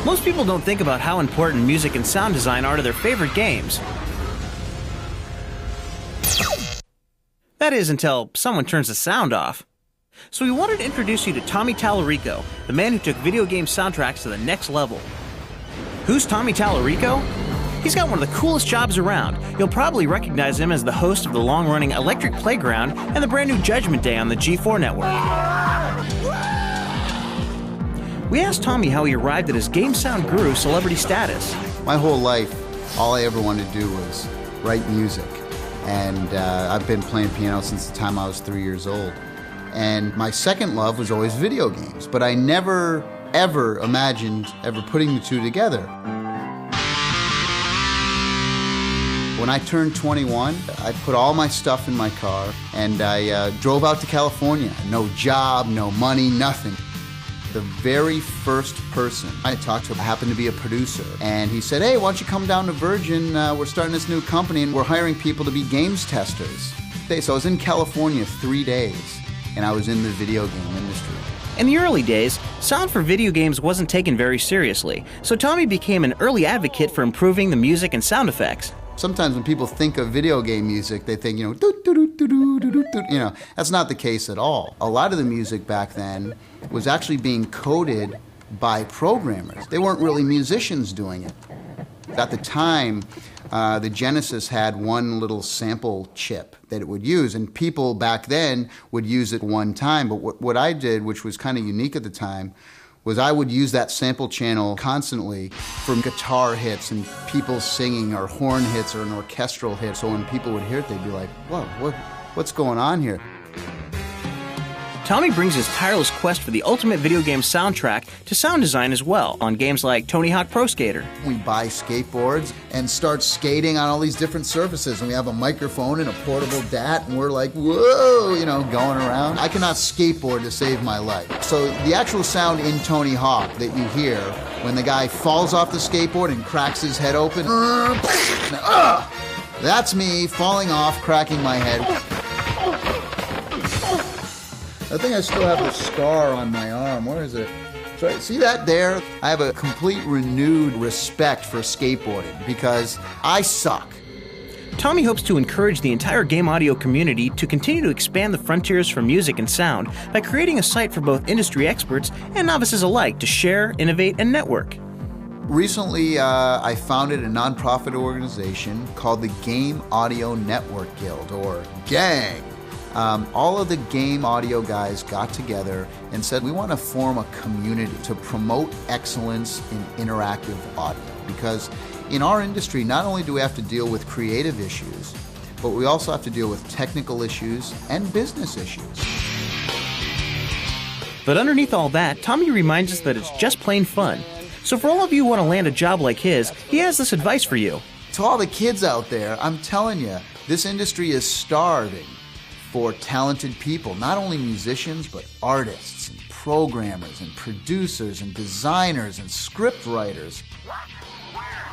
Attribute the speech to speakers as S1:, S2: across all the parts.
S1: Most people don't think about how important music and sound design are to their favorite games. That is, until someone turns the sound off. So we wanted to introduce you to Tommy Tallarico, the man who took video game soundtracks to the next level. Who's Tommy Tallarico? He's got one of the coolest jobs around. You'll probably recognize him as the host of the long-running Electric Playground and the brand new Judgment Day on the G4 network. We asked Tommy how he arrived at his game sound guru celebrity status.
S2: My whole life, all I ever wanted to do was write music. And I've been playing piano since the time I was 3 years old. And my second love was always video games, but I never, ever imagined ever putting the two together. When I turned 21, I put all my stuff in my car and I drove out to California. No job, no money, nothing. The very first person I talked to happened to be a producer, and he said, hey, why don't you come down to Virgin? We're starting this new company and we're hiring people to be games testers. So I was in California 3 days, and I was in the video game industry.
S1: In the early days, sound for video games wasn't taken very seriously, so Tommy became an early advocate for improving the music and sound effects.
S2: Sometimes when people think of video game music, they think, that's not the case at all. A lot of the music back then was actually being coded by programmers. They weren't really musicians doing it. At the time, the Genesis had one little sample chip that it would use, and people back then would use it one time. But what I did, which was kind of unique at the time, was I would use that sample channel constantly for guitar hits and people singing, or horn hits, or an orchestral hit. So when people would hear it, they'd be like, whoa, what's going on here?
S1: Tommy brings his tireless quest for the ultimate video game soundtrack to sound design as well, on games like Tony Hawk Pro Skater.
S2: We buy skateboards and start skating on all these different surfaces, and we have a microphone and a portable DAT, and we're like, whoa, going around. I cannot skateboard to save my life. So the actual sound in Tony Hawk that you hear when the guy falls off the skateboard and cracks his head open, that's me falling off, cracking my head. I think I still have the scar on my arm. Where is it? So, see that there? I have a complete renewed respect for skateboarding because I suck.
S1: Tommy hopes to encourage the entire game audio community to continue to expand the frontiers for music and sound by creating a site for both industry experts and novices alike to share, innovate, and network.
S2: Recently, I founded a nonprofit organization called the Game Audio Network Guild, or GANG. All of the game audio guys got together and said, we want to form a community to promote excellence in interactive audio. Because in our industry, not only do we have to deal with creative issues, but we also have to deal with technical issues and business issues.
S1: But underneath all that, Tommy reminds us that it's just plain fun. So for all of you who want to land a job like his, he has this advice for you.
S2: To all the kids out there, I'm telling you, this industry is starving for talented people, not only musicians, but artists and programmers and producers and designers and script writers.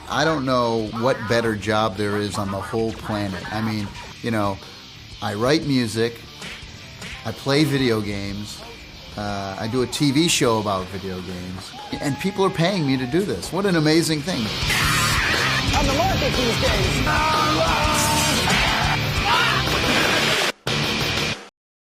S2: I don't know what better job there is on the whole planet. I mean, I write music, I play video games, I do a TV show about video games, and people are paying me to do this. What an amazing thing.
S3: On the market these days.